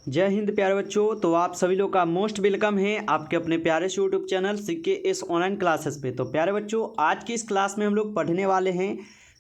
जय हिंद प्यारे बच्चों। तो आप सभी लोग का मोस्ट वेलकम है आपके अपने प्यारे से YouTube channel CKS online classes पे। तो प्यारे बच्चों, आज की इस क्लास में हम लोग पढ़ने वाले हैं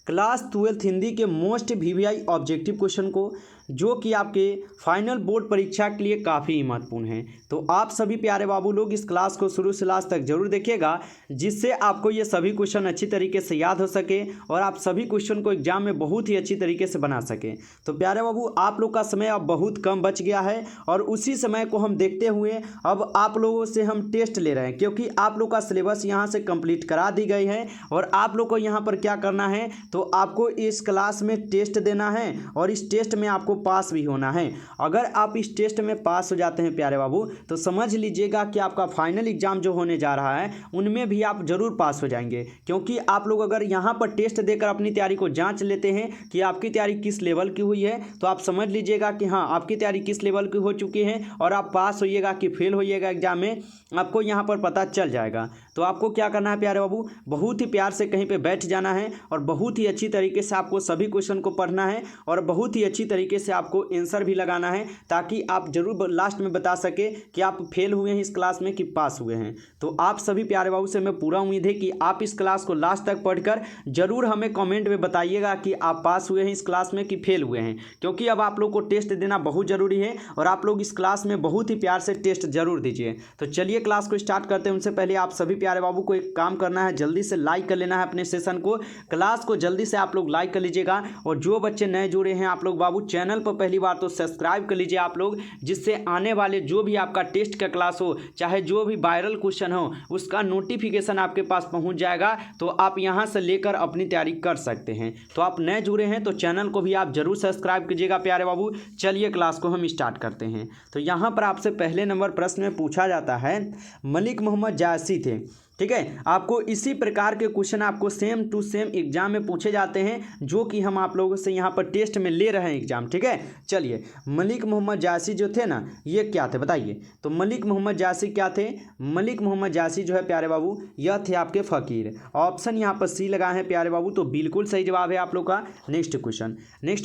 क्लास 12 हिंदी के मोस्ट VVI ऑब्जेक्टिव क्वेश्चन को, जो कि आपके फाइनल बोर्ड परीक्षा के लिए काफ़ी महत्वपूर्ण है। तो आप सभी प्यारे बाबू लोग इस क्लास को शुरू से लास्ट तक जरूर देखिएगा, जिससे आपको ये सभी क्वेश्चन अच्छी तरीके से याद हो सके और आप सभी क्वेश्चन को एग्जाम में बहुत ही अच्छी तरीके से बना सकें। तो प्यारे बाबू, आप लोग का समय अब बहुत कम बच गया है और उसी समय को हम देखते हुए अब आप लोगों से हम टेस्ट ले रहे हैं, क्योंकि आप लोग का सिलेबस यहाँ से कंप्लीट करा दी गई है और आप लोग को यहाँ पर क्या करना है, तो आपको इस क्लास में टेस्ट देना है और इस टेस्ट में आपको पास भी होना है। अगर आप इस टेस्ट में पास हो जाते हैं प्यारे बाबू, तो समझ लीजिएगा कि आपका फाइनल एग्जाम जो होने जा रहा है उनमें भी आप जरूर पास हो जाएंगे। क्योंकि आप लोग अगर यहाँ पर टेस्ट देकर अपनी तैयारी को जांच लेते हैं कि आपकी तैयारी किस लेवल की हुई है, तो आप समझ लीजिएगा कि हाँ, आपकी तैयारी किस लेवल की हो चुकी है और आप पास होइएगा कि फेल होइएगा एग्जाम में, आपको यहाँ पर पता चल जाएगा। तो आपको क्या करना है प्यारे बाबू, बहुत ही प्यार से कहीं पे बैठ जाना है और बहुत ही अच्छी तरीके से आपको सभी क्वेश्चन को पढ़ना है और बहुत ही अच्छी तरीके से आपको आंसर भी लगाना है, ताकि आप जरूर लास्ट में बता सके कि आप फेल हुए हैं इस क्लास में कि पास हुए हैं। तो आप सभी प्यारे बाबू से मैं पूरा उम्मीद है कि आप इस क्लास को लास्ट तक पढ़कर जरूर हमें कमेंट में बताइएगा कि आप पास हुए हैं इस क्लास में कि फेल हुए हैं, क्योंकि अब आप लोग को टेस्ट देना बहुत ज़रूरी है और आप लोग इस क्लास में बहुत ही प्यार से टेस्ट जरूर दीजिए। तो चलिए क्लास को स्टार्ट करते हैं। उनसे पहले आप सभी प्यारे बाबू को एक काम करना है, जल्दी से लाइक कर लेना है अपने सेशन को, क्लास को जल्दी से आप लोग लाइक कर लीजिएगा। और जो बच्चे नए जुड़े हैं आप लोग बाबू चैनल पर पहली बार, तो सब्सक्राइब कर लीजिए आप लोग, जिससे आने वाले जो भी आपका टेस्ट का क्लास हो, चाहे जो भी वायरल क्वेश्चन हो, उसका नोटिफिकेशन आपके पास पहुंच जाएगा। तो आप यहां से लेकर अपनी तैयारी कर सकते हैं। तो आप नए जुड़े हैं तो चैनल को भी आप जरूर सब्सक्राइब कीजिएगा प्यारे बाबू। चलिए क्लास को हम स्टार्ट करते हैं। तो यहाँ पर आपसे पहले नंबर प्रश्न में पूछा जाता है, मलिक मोहम्मद जायसी थे, ठीक है। आपको इसी प्रकार के क्वेश्चन आपको सेम टू सेम एग्जाम में पूछे जाते हैं, जो कि हम आप लोगों से यहाँ पर टेस्ट में ले रहे हैं एग्जाम, ठीक है। चलिए, मलिक मोहम्मद जायसी जो थे ना, ये क्या थे बताइए। तो मलिक मोहम्मद जायसी क्या थे? मलिक मोहम्मद जायसी जो है प्यारे बाबू, यह थे आपके फ़कीर। ऑप्शन यहाँ पर सी लगाए हैं प्यारे बाबू, तो बिल्कुल सही जवाब है आप लोग का। नेक्स्ट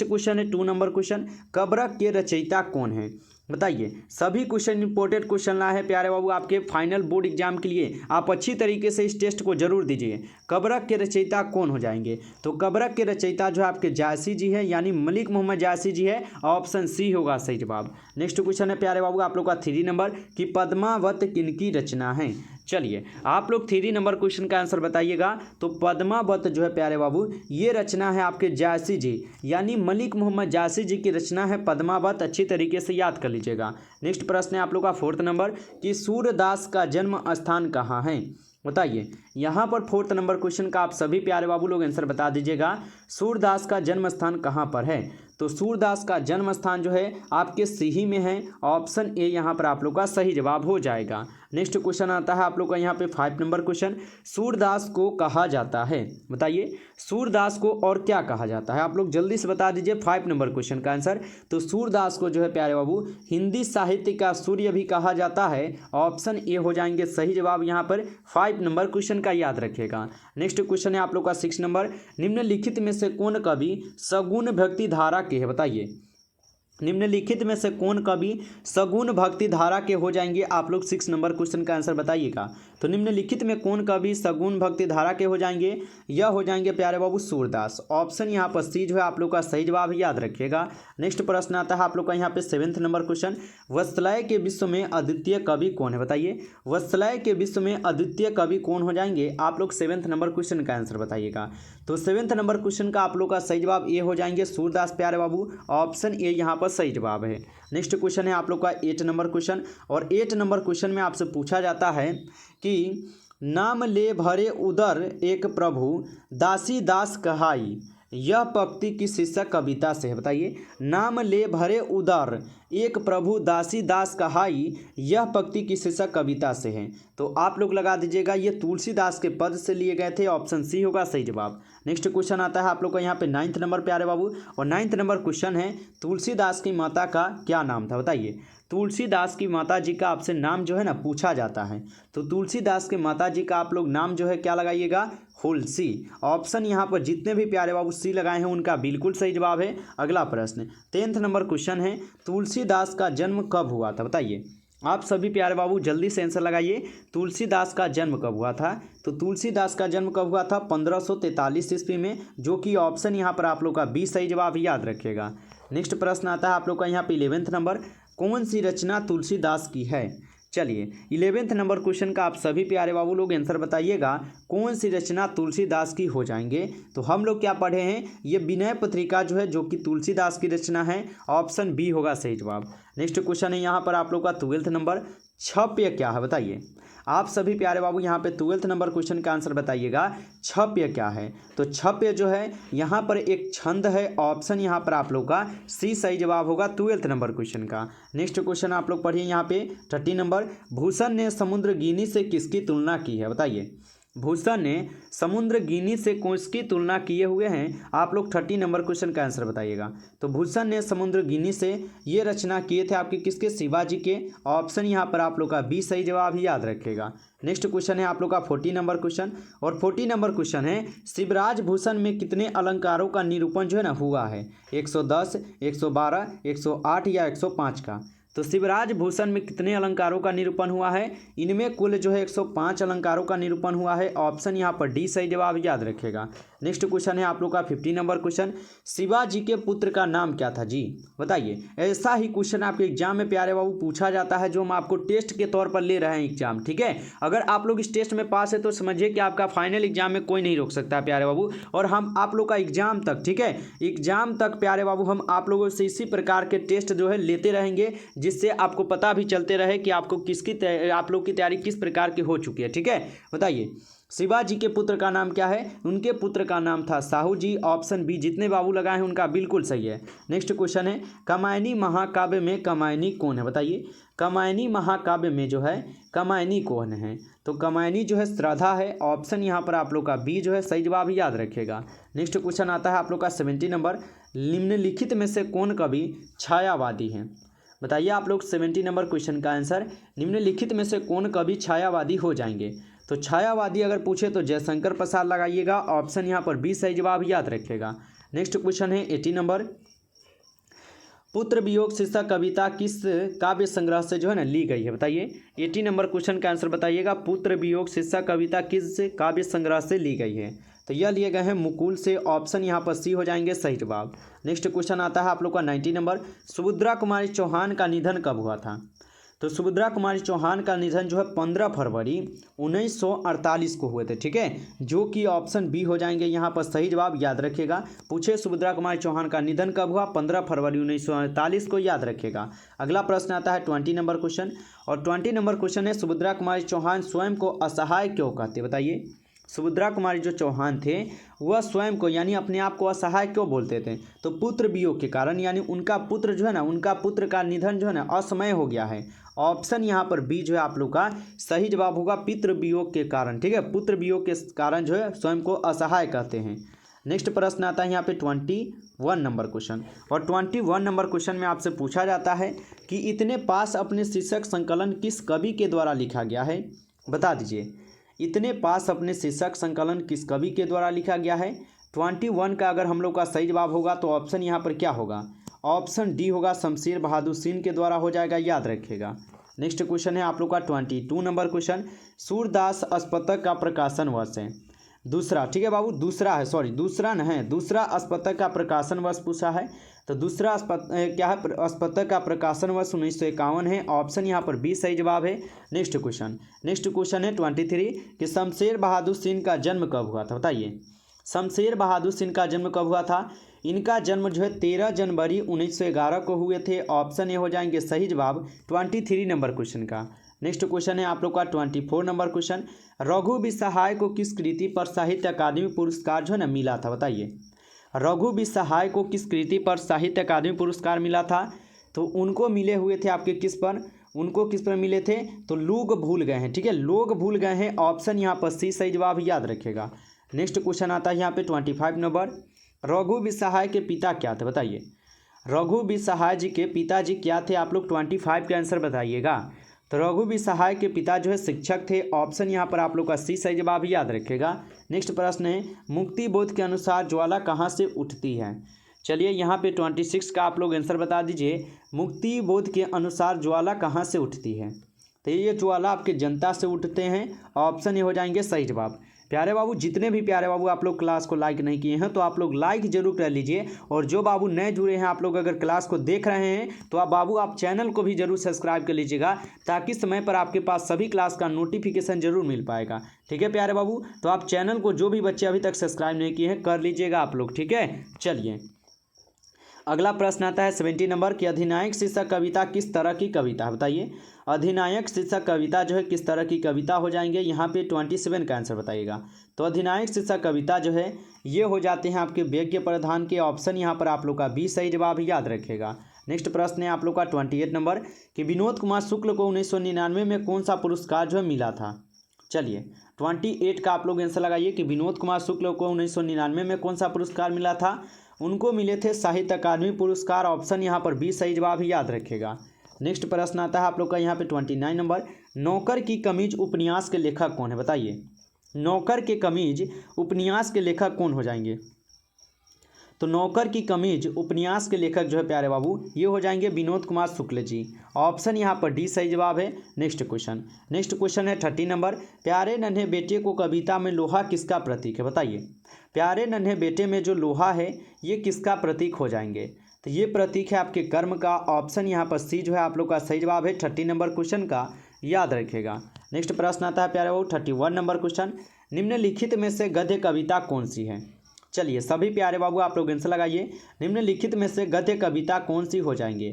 क्वेश्चन है 2 नंबर क्वेश्चन, कब्र के रचयिता कौन है बताइए। सभी क्वेश्चन इंपॉर्टेंट क्वेश्चन लाए हैं प्यारे बाबू आपके फाइनल बोर्ड एग्जाम के लिए। आप अच्छी तरीके से इस टेस्ट को जरूर दीजिए। कब्र के रचयिता कौन हो जाएंगे? तो कब्र के रचयिता जो है आपके जायसी जी है, यानी मलिक मोहम्मद जायसी जी है। ऑप्शन सी होगा सही जवाब। नेक्स्ट क्वेश्चन है प्यारे बाबू आप लोग का 3 नंबर, कि पद्मावत किनकी रचना है। चलिए, आप लोग 3 नंबर क्वेश्चन का आंसर बताइएगा। तो पद्मावत जो है प्यारे बाबू, ये रचना है आपके जायसी जी, यानी मलिक मोहम्मद जायसी जी की रचना है पद्मावत। अच्छी तरीके से याद कर लीजिएगा। नेक्स्ट प्रश्न है आप लोग का 4 नंबर, कि सूरदास का जन्म स्थान कहाँ है बताइए। यहाँ पर 4 नंबर क्वेश्चन का आप सभी प्यारे बाबू लोग आंसर बता दीजिएगा। सूरदास का जन्म स्थान कहाँ पर है? तो सूरदास का जन्म स्थान जो है आपके सीही में है। ऑप्शन ए यहाँ पर आप लोग का सही जवाब हो जाएगा। नेक्स्ट क्वेश्चन आता है आप लोग का यहाँ पे 5 नंबर क्वेश्चन, सूरदास को कहा जाता है बताइए। सूरदास को और क्या कहा जाता है? आप लोग जल्दी से बता दीजिए 5 नंबर क्वेश्चन का आंसर। तो सूरदास को जो है प्यारे बाबू, हिंदी साहित्य का सूर्य भी कहा जाता है। ऑप्शन ए हो जाएंगे सही जवाब यहाँ पर 5 नंबर क्वेश्चन का, याद रखिएगा। नेक्स्ट क्वेश्चन है आप लोग का 6 नंबर, निम्नलिखित में से कौन कवि सगुण भक्ति धारा के है बताइए। निम्नलिखित में से कौन कवि सगुण भक्ति धारा के हो जाएंगे? आप लोग 6 नंबर क्वेश्चन का आंसर बताइएगा। तो निम्नलिखित में कौन कवि सगुण भक्ति धारा के हो जाएंगे? यह हो जाएंगे प्यारे बाबू सूरदास। ऑप्शन यहाँ पर सी जो है आप लोग का सही जवाब, याद रखिएगा। नेक्स्ट प्रश्न आता है आप लोग का यहाँ पे 7 नंबर क्वेश्चन, वत्सलय के विश्व में अद्वितीय कवि कौन है बताइए। वत्सलय के विश्व में अद्वितीय कवि कौन हो जाएंगे? आप लोग 7 नंबर क्वेश्चन का आंसर बताइएगा। तो 7 नंबर क्वेश्चन का आप लोग का सही जवाब ए हो जाएंगे सूरदास प्यारे बाबू। ऑप्शन ए यहाँ पर सही जवाब है। नेक्स्ट क्वेश्चन है आप लोग का 8 नंबर क्वेश्चन, और 8 नंबर क्वेश्चन में आपसे पूछा जाता है कि नाम ले भरे उदर एक प्रभु दासी दास कहाई, यह पंक्ति किस शीर्षक कविता से है बताइए। नाम ले भरे उदर एक प्रभु दासी दास कहाई, यह पंक्ति किस शीर्षक कविता से है? तो आप लोग लगा दीजिएगा, ये तुलसीदास के पद से लिए गए थे। ऑप्शन सी होगा सही जवाब। नेक्स्ट क्वेश्चन आता है आप लोग का यहाँ पे 9th नंबर प्यारे बाबू, और 9th नंबर क्वेश्चन है तुलसीदास की माता का क्या नाम था बताइए। तुलसीदास की माता जी का आपसे नाम जो है ना पूछा जाता है, तो तुलसीदास के माता जी का आप लोग नाम जो है क्या लगाइएगा, हुलसी। ऑप्शन यहाँ पर जितने भी प्यारे बाबू सी लगाए हैं उनका बिल्कुल सही जवाब है। अगला प्रश्न 10th नंबर क्वेश्चन है तुलसीदास का जन्म कब हुआ था बताइए। आप सभी प्यारे बाबू जल्दी से आंसर लगाइए, तुलसीदास का जन्म कब हुआ था। तो तुलसीदास का जन्म कब हुआ था, 1543 ईस्वी में, जो कि ऑप्शन यहाँ पर आप लोग का बी सही जवाब याद रखिएगा। नेक्स्ट प्रश्न आता है आप लोग का यहाँ पे 11th नंबर, कौन सी रचना तुलसीदास की है। चलिए 11th नंबर क्वेश्चन का आप सभी प्यारे बाबू लोग आंसर बताइएगा, कौन सी रचना तुलसीदास की हो जाएंगे। तो हम लोग क्या पढ़े हैं, ये विनय पत्रिका जो है जो कि तुलसीदास की रचना है, ऑप्शन बी होगा सही जवाब। नेक्स्ट क्वेश्चन है यहाँ पर आप लोग का 12th नंबर, छप्य क्या है बताइए। आप सभी प्यारे बाबू यहाँ पे 12th नंबर क्वेश्चन का आंसर बताइएगा, छप्य क्या है। तो छप्य जो है यहाँ पर एक छंद है, ऑप्शन यहाँ पर आप लोग का सी सही जवाब होगा 12th नंबर क्वेश्चन का। नेक्स्ट क्वेश्चन आप लोग पढ़िए यहाँ पे 30 नंबर, भूषण ने समुद्रगिनी से किसकी तुलना की है बताइए। भूषण ने समुद्रगिनी से किसकी तुलना किए हुए हैं, आप लोग 30 नंबर क्वेश्चन का आंसर बताइएगा। तो भूषण ने समुद्रगिनी से ये रचना किए थे आपके किसके, शिवाजी के, ऑप्शन यहाँ पर आप लोग का बी सही जवाब ही याद रखेगा। नेक्स्ट क्वेश्चन है आप लोग का 40 नंबर क्वेश्चन, और 40 नंबर क्वेश्चन है शिवराज भूषण में कितने अलंकारों का निरूपण जो है ना हुआ है, 110, 112, 108 या 105 का। तो शिवराज भूषण में कितने अलंकारों का निरूपण हुआ है, इनमें कुल जो है 105 अलंकारों का निरूपण हुआ है, ऑप्शन यहाँ पर डी सही जवाब याद रखेगा। नेक्स्ट क्वेश्चन है आप लोग का 50 नंबर क्वेश्चन, शिवाजी के पुत्र का नाम क्या था जी बताइए। ऐसा ही क्वेश्चन आपके एग्जाम में प्यारे बाबू पूछा जाता है, जो हम आपको टेस्ट के तौर पर ले रहे हैं एग्जाम, ठीक है। अगर आप लोग इस टेस्ट में पास है तो समझिए कि आपका फाइनल एग्जाम में कोई नहीं रोक सकता प्यारे बाबू, और हम आप लोग का एग्जाम तक, ठीक है, एग्जाम तक प्यारे बाबू हम आप लोगों से इसी प्रकार के टेस्ट जो है लेते रहेंगे, जिससे आपको पता भी चलते रहे कि आपको आप लोग की तैयारी किस प्रकार की हो चुकी है, ठीक है। बताइए शिवाजी के पुत्र का नाम क्या है, उनके पुत्र का नाम था साहू जी, ऑप्शन बी जितने बाबू लगाए हैं उनका बिल्कुल सही है। नेक्स्ट क्वेश्चन है कामायनी महाकाव्य में कामायनी कौन है बताइए। कामायनी महाकाव्य में जो है कामायनी कौन है, तो कामायनी जो है श्रद्धा है, ऑप्शन यहाँ पर आप लोग का बी जो है सही जवाब ही याद रखिएगा। नेक्स्ट क्वेश्चन आता है आप लोग का 70 नंबर, निम्नलिखित में से कौन कवि छायावादी है बताइए। आप लोग 70 नंबर क्वेश्चन का आंसर, निम्नलिखित में से कौन कवि छायावादी हो जाएंगे। तो छायावादी अगर पूछे तो जयशंकर प्रसाद लगाइएगा, ऑप्शन यहाँ पर बी सही जवाब याद रखेगा। नेक्स्ट क्वेश्चन है 80 नंबर, पुत्र वियोग शीर्षक कविता किस काव्य संग्रह से जो है ना ली गई है बताइए। 80 नंबर क्वेश्चन का आंसर बताइएगा, पुत्र वियोग शीर्षक कविता किस काव्य संग्रह से ली गई है। तो यह लिए गए हैं मुकुल से, ऑप्शन यहाँ पर सी हो जाएंगे सही जवाब। नेक्स्ट क्वेश्चन आता है आप लोग का 90 नंबर, सुभद्रा कुमारी चौहान का निधन कब हुआ था। तो सुभद्रा कुमारी चौहान का निधन जो है 15 फरवरी 1948 को हुए थे, ठीक है, जो कि ऑप्शन बी हो जाएंगे यहाँ पर सही जवाब याद रखिएगा। पूछे सुभद्रा कुमारी चौहान का निधन कब हुआ, 15 फरवरी 1948 को याद रखिएगा। अगला प्रश्न आता है 20 नंबर क्वेश्चन, और 20 नंबर क्वेश्चन है सुभद्रा कुमारी चौहान स्वयं को असहाय क्यों कहते बताइए। सुभद्रा कुमारी जो चौहान थे वह स्वयं को यानी अपने आप को असहाय क्यों बोलते थे, तो पुत्र वियोग के कारण, यानी उनका पुत्र जो है ना, उनका पुत्र का निधन जो है ना असमय हो गया है, ऑप्शन यहाँ पर बी जो है आप लोग का सही जवाब होगा, पितृ वियोग के कारण, ठीक है, पुत्र वियोग के कारण जो है स्वयं को असहाय कहते हैं। नेक्स्ट प्रश्न आता है यहाँ पे 21 नंबर क्वेश्चन, और 21 नंबर क्वेश्चन में आपसे पूछा जाता है कि इतने पास अपने शीर्षक संकलन किस कवि के द्वारा लिखा गया है, बता दीजिए। इतने पास अपने शीर्षक संकलन किस कवि के द्वारा लिखा गया है। 21 का अगर हम लोग का सही जवाब होगा तो ऑप्शन यहाँ पर क्या होगा, ऑप्शन डी होगा, शमशेर बहादुर सिंह के द्वारा हो जाएगा, याद रखिएगा। नेक्स्ट क्वेश्चन है आप लोग का 22 नंबर क्वेश्चन, सूरदास अस्पतक का प्रकाशन वर्ष है दूसरा, ठीक है बाबू, दूसरा है, सॉरी दूसरा न है, दूसरा अस्पतक का प्रकाशन वर्ष पूछा है। तो दूसरा क्या है, अस्पतक का प्रकाशन वर्ष 1951 है, ऑप्शन यहाँ पर बी सही जवाब है। नेक्स्ट क्वेश्चन है 23 कि शमशेर बहादुर सिंह का जन्म कब हुआ था बताइए। शमशेर बहादुर सिंह का जन्म कब हुआ था, इनका जन्म जो है 13 जनवरी 1911 को हुए थे, ऑप्शन ए हो जाएंगे सही जवाब 23 नंबर क्वेश्चन का। नेक्स्ट क्वेश्चन है आप लोग का 24 नंबर क्वेश्चन, रघु बिसहाय को किस कृति पर साहित्य अकादमी पुरस्कार जो है ना मिला था बताइए। रघु बिसहाय को किस कृति पर साहित्य अकादमी पुरस्कार मिला था, तो उनको मिले हुए थे आपके किस पर, उनको किस पर मिले थे, तो लोग भूल गए हैं, ठीक है, लोग भूल गए हैं, ऑप्शन यहाँ पर सी सही जवाब याद रखेगा। नेक्स्ट क्वेश्चन आता है यहाँ पे 25 नंबर, रघु बिसहाय के पिता क्या थे? बताइए, रघु बिसहाय जी के पिताजी क्या थे? आप लोग 25 का आंसर बताइएगा। तो रघु बिसहाय के पिता जो है शिक्षक थे। ऑप्शन यहाँ पर आप लोग का सी सही जवाब याद रखिएगा। नेक्स्ट प्रश्न है, मुक्ति बोध के अनुसार ज्वाला कहाँ से उठती है? चलिए यहाँ पे 26 का आप लोग आंसर बता दीजिए। मुक्ति बोध के अनुसार ज्वाला कहाँ से उठती है? तो ये ज्वाला आपके जनता से उठते हैं। ऑप्शन ये हो जाएंगे सही जवाब। प्यारे बाबू, जितने भी प्यारे बाबू आप लोग क्लास को लाइक नहीं किए हैं तो आप लोग लाइक जरूर कर लीजिए। और जो बाबू नए जुड़े हैं, आप लोग अगर क्लास को देख रहे हैं तो आप चैनल को भी जरूर सब्सक्राइब कर लीजिएगा, ताकि समय पर आपके पास सभी क्लास का नोटिफिकेशन जरूर मिल पाएगा। ठीक है प्यारे बाबू, तो आप चैनल को जो भी बच्चे अभी तक सब्सक्राइब नहीं किए हैं कर लीजिएगा आप लोग। ठीक है, चलिए अगला प्रश्न आता है 70 नंबर की अधिनायक शीर्षक कविता किस तरह की कविता है? बताइए, अधिनायक शीर्षक कविता जो है किस तरह की कविता हो जाएंगे? यहाँ पे 27 का आंसर बताइएगा। तो अधिनायक शीर्षक कविता जो है ये हो जाते हैं आपके व्यज्ञ प्रधान के। ऑप्शन यहाँ पर आप लोग का बी सही जवाब याद रखेगा। नेक्स्ट प्रश्न है आप लोग का 28 नंबर कि विनोद कुमार शुक्ल को 1999 में कौन सा पुरस्कार जो है मिला था? चलिए 28 का आप लोग आंसर लगाइए कि विनोद कुमार शुक्ल को 1999 में कौन सा पुरस्कार मिला था? उनको मिले थे साहित्य अकादमी पुरस्कार। ऑप्शन यहाँ पर बी सही जवाब ही याद रखेगा। नेक्स्ट प्रश्न आता है आप लोग का यहाँ पे 29 नंबर, नौकर की कमीज उपन्यास के लेखक कौन है? बताइए, नौकर के कमीज उपन्यास के लेखक कौन हो जाएंगे? तो नौकर की कमीज उपन्यास के लेखक जो है प्यारे बाबू ये हो जाएंगे विनोद कुमार शुक्ल जी। ऑप्शन यहाँ पर डी सही जवाब है। नेक्स्ट क्वेश्चन है 30 नंबर, प्यारे नन्हे बेटे को कविता में लोहा किसका प्रतीक है? बताइए, प्यारे नन्हे बेटे में जो लोहा है ये किसका प्रतीक हो जाएंगे? तो ये प्रतीक है आपके कर्म का। ऑप्शन यहाँ पर सी जो है आप लोग का सही जवाब है 30 नंबर क्वेश्चन का, याद रखेगा। नेक्स्ट प्रश्न आता है प्यारे बाबू 31 नंबर क्वेश्चन, निम्नलिखित में से गद्य कविता कौन सी है? चलिए सभी प्यारे बाबू आप लोग आंसर लगाइए, निम्नलिखित में से गद्य कविता कौन सी हो जाएंगे?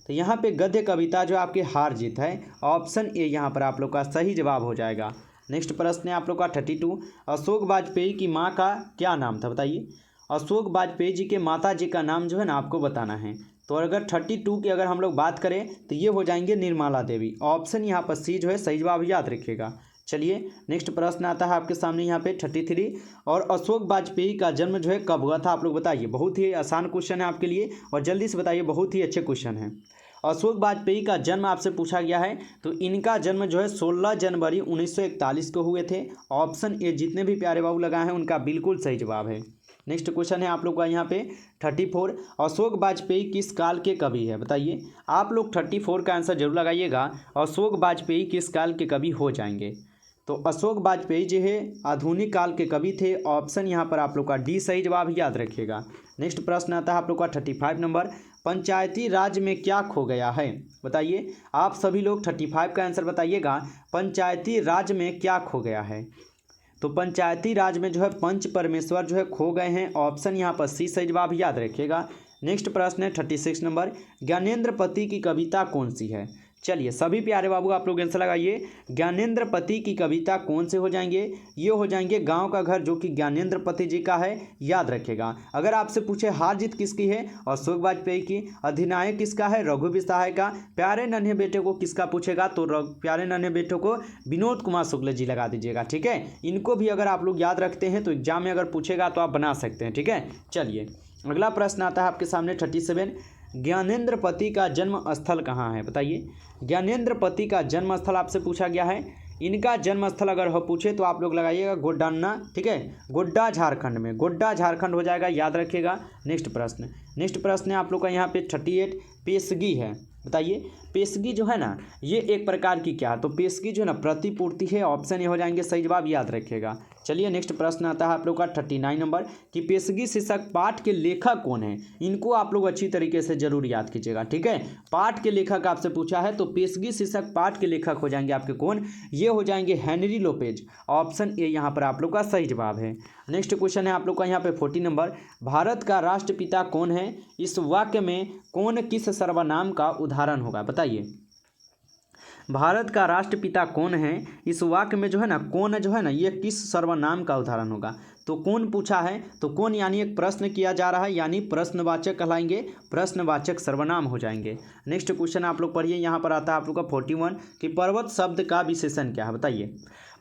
तो यहाँ पे गद्य कविता जो आपके हार जीत है। ऑप्शन ए यहाँ पर आप लोग का सही जवाब हो जाएगा। नेक्स्ट प्रश्न है आप लोग का 32, अशोक वाजपेयी की माँ का क्या नाम था? बताइए, अशोक वाजपेयी जी के माता जी का नाम जो है ना आपको बताना है। तो अगर 32 की अगर हम लोग बात करें तो ये हो जाएंगे निर्मला देवी। ऑप्शन यहाँ पर सी जो है सही जवाब याद रखिएगा। चलिए नेक्स्ट प्रश्न आता है आपके सामने यहाँ पे 33, और अशोक वाजपेयी का जन्म जो है कब हुआ था? आप लोग बताइए। बहुत ही आसान क्वेश्चन है आपके लिए और जल्दी से बताइए, बहुत ही अच्छे क्वेश्चन है। अशोक वाजपेयी का जन्म आपसे पूछा गया है, तो इनका जन्म जो है 16 जनवरी 1941 को हुए थे। ऑप्शन ए जितने भी प्यारे बाबू लगाए हैं उनका बिल्कुल सही जवाब है। नेक्स्ट क्वेश्चन है आप लोग का यहाँ पे 34, अशोक वाजपेयी किस काल के कवि है? बताइए, आप लोग 34 का आंसर जरूर लगाइएगा। अशोक वाजपेयी किस काल के कवि हो जाएंगे? तो अशोक वाजपेयी जो है आधुनिक काल के कवि थे। ऑप्शन यहाँ पर आप लोग का डी सही जवाब याद रखिएगा। नेक्स्ट प्रश्न आता है आप लोग का 35 नंबर, पंचायती राज में क्या खो गया है? बताइए, आप सभी लोग 35 का आंसर बताइएगा, पंचायती राज में क्या खो गया है? तो पंचायती राज में जो है पंच परमेश्वर जो है खो गए हैं। ऑप्शन यहाँ पर सी सही जवाब याद रखिएगा। नेक्स्ट प्रश्न है 36 नंबर, ज्ञानेंद्र पति की कविता कौन सी है? चलिए सभी प्यारे बाबू आप लोग आंसर लगाइए, ज्ञानेंद्र पति की कविता कौन से हो जाएंगे? ये हो जाएंगे गांव का घर, जो कि ज्ञानेंद्र पति जी का है, याद रखेगा। अगर आपसे पूछे हार जीत किसकी है? अशोक वाजपेयी की। अधिनायक किसका है? रघु बिसहाय का। प्यारे नन्हे बेटे को किसका पूछेगा? तो प्यारे नन्हे बेटे को विनोद कुमार शुक्ल जी लगा दीजिएगा। ठीक है, इनको भी अगर आप लोग याद रखते हैं तो एग्जाम में अगर पूछेगा तो आप बना सकते हैं। ठीक है, चलिए अगला प्रश्न आता है आपके सामने 37, ज्ञानेंद्र पति का जन्म स्थल कहाँ है? बताइए, ज्ञानेंद्र पति का जन्म स्थल आपसे पूछा गया है। इनका जन्म स्थल अगर हो पूछे तो आप लोग लगाइएगा गोड्डाना। ठीक है, गोड्डा झारखंड में, गोड्डा झारखंड हो जाएगा, याद रखिएगा। नेक्स्ट प्रश्न है आप लोग का यहाँ पे 38, पेशगी है। बताइए, पेशगी जो है ना ये एक प्रकार की क्या है? तो पेशगी जो है ना प्रतिपूर्ति है। ऑप्शन ये हो जाएंगे सही जवाब, याद रखिएगा। चलिए नेक्स्ट प्रश्न आता है आप लोग का 39 नंबर कि पेशगी शीर्षक पाठ के लेखक कौन है? इनको आप लोग अच्छी तरीके से जरूर याद कीजिएगा। ठीक है, पाठ के लेखक आपसे पूछा है तो पेशगी शीर्षक पाठ के लेखक हो जाएंगे आपके कौन? ये हो जाएंगे हेनरी लोपेज। ऑप्शन ए यहाँ पर आप लोग का सही जवाब है। नेक्स्ट क्वेश्चन है आप लोग का यहाँ पे 40 नंबर, भारत का राष्ट्रपिता कौन है? इस वाक्य में कौन किस सर्वनाम का उदाहरण होगा? बताइए, भारत का राष्ट्रपिता कौन है? इस वाक्य में जो है ना कौन जो है ना ये किस सर्वनाम का उदाहरण होगा? तो कौन पूछा है, तो कौन यानी एक प्रश्न किया जा रहा है, यानी प्रश्नवाचक कहलाएंगे, प्रश्नवाचक सर्वनाम हो जाएंगे। नेक्स्ट क्वेश्चन आप लोग पढ़िए, यहाँ पर आता है आप लोग का 41 कि पर्वत शब्द का विशेषण क्या है? बताइए,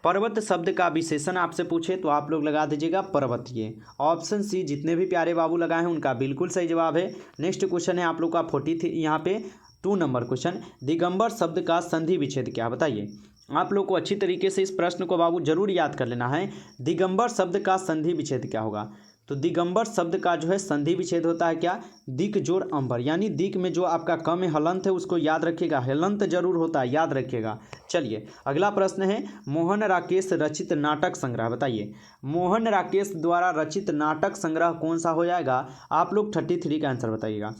पर्वत शब्द का विशेषण आपसे पूछे तो आप लोग लगा दीजिएगा पर्वतीय। ऑप्शन सी जितने भी प्यारे बाबू लगाए हैं उनका बिल्कुल सही जवाब है। नेक्स्ट क्वेश्चन है आप लोग का 40 यहाँ पे 2 नंबर क्वेश्चन, दिगंबर शब्द का संधि विच्छेद क्या, बताइए। आप लोग को अच्छी तरीके से इस प्रश्न को बाबू जरूर याद कर लेना है। दिगंबर शब्द का संधि विच्छेद क्या होगा? तो दिगंबर शब्द का जो है संधि विच्छेद होता है क्या? दिक जोड़ अंबर, यानी दिक में जो आपका क में हलंत है उसको याद रखिएगा, हलंत जरूर होता है, याद रखिएगा। चलिए अगला प्रश्न है, मोहन राकेश रचित नाटक संग्रह, बताइए। मोहन राकेश द्वारा रचित नाटक संग्रह कौन सा हो जाएगा? आप लोग 33 का आंसर बताइएगा।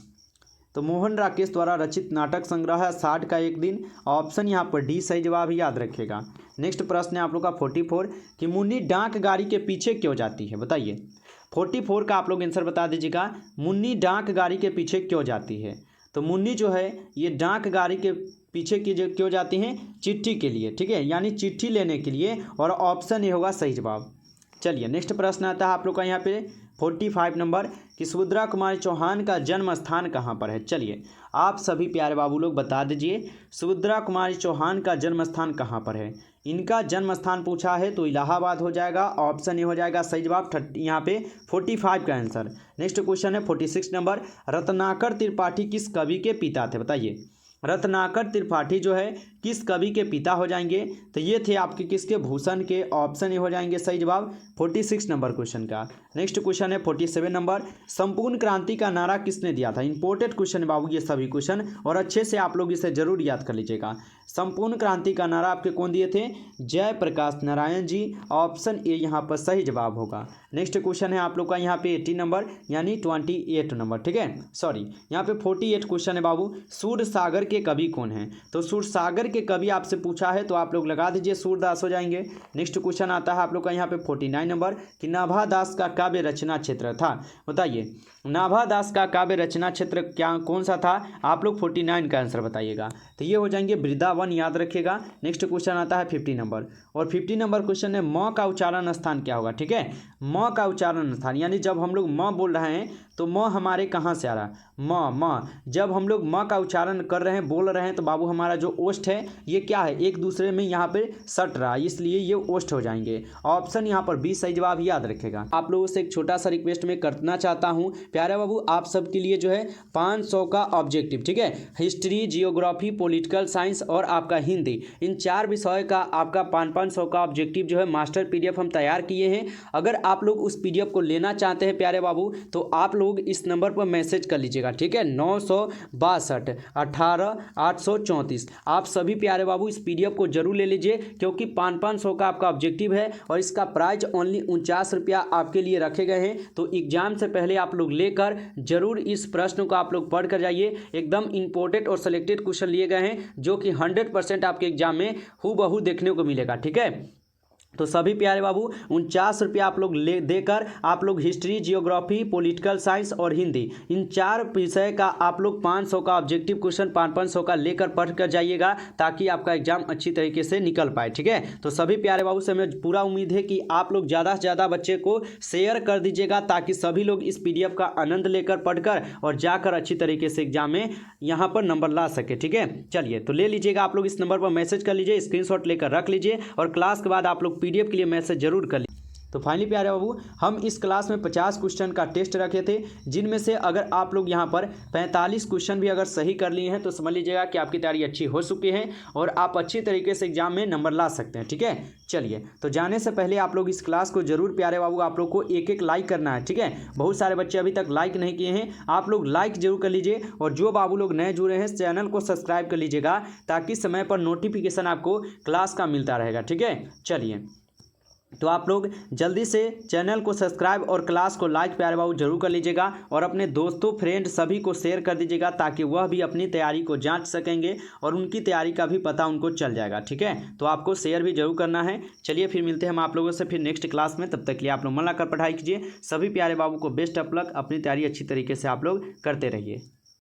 तो मोहन राकेश द्वारा रचित नाटक संग्रह है 60 का एक दिन। ऑप्शन यहाँ पर डी सही जवाब याद रखिएगा। नेक्स्ट प्रश्न है आप लोग का 44 कि मुन्नी डाक गाड़ी के पीछे क्यों जाती है, बताइए। 44 का आप लोग आंसर बता दीजिएगा। मुन्नी डाक गाड़ी के पीछे क्यों जाती है? तो मुन्नी जो है ये डाक गाड़ी के पीछे की क्यों जाती हैं? चिट्ठी के लिए, ठीक है, यानी चिट्ठी लेने के लिए, और ऑप्शन ये होगा सही जवाब। चलिए नेक्स्ट प्रश्न आता है आप लोग का यहाँ पे 45 नंबर कि सुभद्रा कुमारी चौहान का जन्म स्थान कहाँ पर है? चलिए आप सभी प्यारे बाबू लोग बता दीजिए, सुभद्रा कुमारी चौहान का जन्म स्थान कहाँ पर है? इनका जन्म स्थान पूछा है तो इलाहाबाद हो जाएगा। ऑप्शन ए हो जाएगा सही जवाब यहाँ पे 45 का आंसर। नेक्स्ट क्वेश्चन है 46 नंबर, रत्नाकर त्रिपाठी किस कवि के पिता थे, बताइए। रत्नाकर त्रिपाठी जो है किस कवि के पिता हो जाएंगे? तो ये थे आपके किसके? भूषण के। ऑप्शन ए हो जाएंगे सही जवाब 46 नंबर क्वेश्चन का। नेक्स्ट क्वेश्चन है 47 नंबर, संपूर्ण क्रांति का नारा किसने दिया था? इंपॉर्टेंट क्वेश्चन है बाबू ये सभी क्वेश्चन, और अच्छे से आप लोग इसे जरूर याद कर लीजिएगा। संपूर्ण क्रांति का नारा आपके कौन दिए थे? जयप्रकाश नारायण जी। ऑप्शन ए यहाँ पर सही जवाब होगा। नेक्स्ट क्वेश्चन है आप लोग का यहाँ पे 80 नंबर यानी 28 नंबर, ठीक है, सॉरी यहाँ पे 48 क्वेश्चन है बाबू, सूरसागर के कवि कौन है? तो सूरसागर के कवि आपसे पूछा है तो आप लोग लगा दीजिए सूरदास हो जाएंगे। नेक्स्ट क्वेश्चन आता है आप लोग का यहाँ पे 49 नंबर कि नाभादास का काव्य रचना क्षेत्र था, बताइए। नाभादास का काव्य रचना क्षेत्र क्या कौन सा था? आप लोग 49 का आंसर बताइएगा। तो ये हो जाएंगे वृंदावन, याद रखिएगा। नेक्स्ट क्वेश्चन आता है 50 नंबर, और 50 नंबर क्वेश्चन है म का उच्चारण स्थान क्या होगा, ठीक है। म का उच्चारण स्थान यानी जब हम लोग म बोल रहे हैं तो म हमारे कहाँ से आ रहा है? म जब हम लोग म का उच्चारण कर रहे हैं, बोल रहे हैं, तो बाबू हमारा जो ओष्ठ है ये क्या है? एक दूसरे में यहाँ पे सट रहा है, इसलिए ये ओष्ठ हो जाएंगे। ऑप्शन यहाँ पर 20 सही जवाब याद रखेगा। आप लोगों से एक छोटा सा रिक्वेस्ट मैं करना चाहता हूँ प्यारे बाबू, आप सबके लिए जो है 500 का ऑब्जेक्टिव, ठीक है, हिस्ट्री, जियोग्राफी, पॉलिटिकल साइंस और आपका हिंदी, इन 4 विषय का आपका 500 का ऑब्जेक्टिव जो है मास्टर पीडीएफ हम तैयार किए हैं। अगर आप लोग उस पीडीएफ को लेना चाहते हैं प्यारे बाबू तो आप लोग इस नंबर पर मैसेज कर लीजिएगा, ठीक है, 962 18 834। आप सभी प्यारे बाबू इस पीडीएफ को जरूर ले लीजिए, क्योंकि 500 का आपका ऑब्जेक्टिव है और इसका प्राइस ओनली 49 रुपया आपके लिए रखे गए हैं। तो एग्जाम से पहले आप लोग लेकर जरूर इस प्रश्न को आप लोग पढ़ कर जाइए। एकदम इंपॉर्टेंट और सिलेक्टेड क्वेश्चन लिए गए हैं जो कि 100% आपके एग्जाम में हूबहू देखने को मिलेगा, ठीक है। तो सभी प्यारे बाबू 49 रुपया आप लोग ले देकर आप लोग हिस्ट्री, जियोग्राफी, पॉलिटिकल साइंस और हिंदी, इन 4 विषय का आप लोग 500 का ऑब्जेक्टिव क्वेश्चन 500 का लेकर पढ़ कर जाइएगा, ताकि आपका एग्जाम अच्छी तरीके से निकल पाए, ठीक है। तो सभी प्यारे बाबू से हमें पूरा उम्मीद है कि आप लोग ज़्यादा से ज़्यादा बच्चे को शेयर कर दीजिएगा, ताकि सभी लोग इस पीडीएफ का आनंद लेकर पढ़कर और जाकर अच्छी तरीके से एग्जाम में यहाँ पर नंबर ला सके, ठीक है। चलिए तो ले लीजिएगा, आप लोग इस नंबर पर मैसेज कर लीजिए, स्क्रीनशॉट लेकर रख लीजिए, और क्लास के बाद आप लोग पीडीएफ के लिए मैसेज जरूर कर लीजिए। तो फाइनली प्यारे बाबू हम इस क्लास में 50 क्वेश्चन का टेस्ट रखे थे, जिनमें से अगर आप लोग यहाँ पर 45 क्वेश्चन भी अगर सही कर लिए हैं तो समझ लीजिएगा कि आपकी तैयारी अच्छी हो चुकी है और आप अच्छी तरीके से एग्जाम में नंबर ला सकते हैं, ठीक है। चलिए तो जाने से पहले आप लोग इस क्लास को जरूर प्यारे बाबू आप लोग को एक लाइक करना है, ठीक है। बहुत सारे बच्चे अभी तक लाइक नहीं किए हैं, आप लोग लाइक जरूर कर लीजिए, और जो बाबू लोग नए जुड़े हैं चैनल को सब्सक्राइब कर लीजिएगा, ताकि समय पर नोटिफिकेशन आपको क्लास का मिलता रहेगा, ठीक है। चलिए तो आप लोग जल्दी से चैनल को सब्सक्राइब और क्लास को लाइक प्यारे बाबू जरूर कर लीजिएगा, और अपने दोस्तों, फ्रेंड सभी को शेयर कर दीजिएगा, ताकि वह भी अपनी तैयारी को जांच सकेंगे और उनकी तैयारी का भी पता उनको चल जाएगा, ठीक है। तो आपको शेयर भी जरूर करना है। चलिए फिर मिलते हैं हम आप लोगों से फिर नेक्स्ट क्लास में, तब तक के लिए आप लोग मन लगाकर पढ़ाई कीजिए। सभी प्यारे बाबू को बेस्ट ऑफ लक, अपनी तैयारी अच्छी तरीके से आप लोग करते रहिए।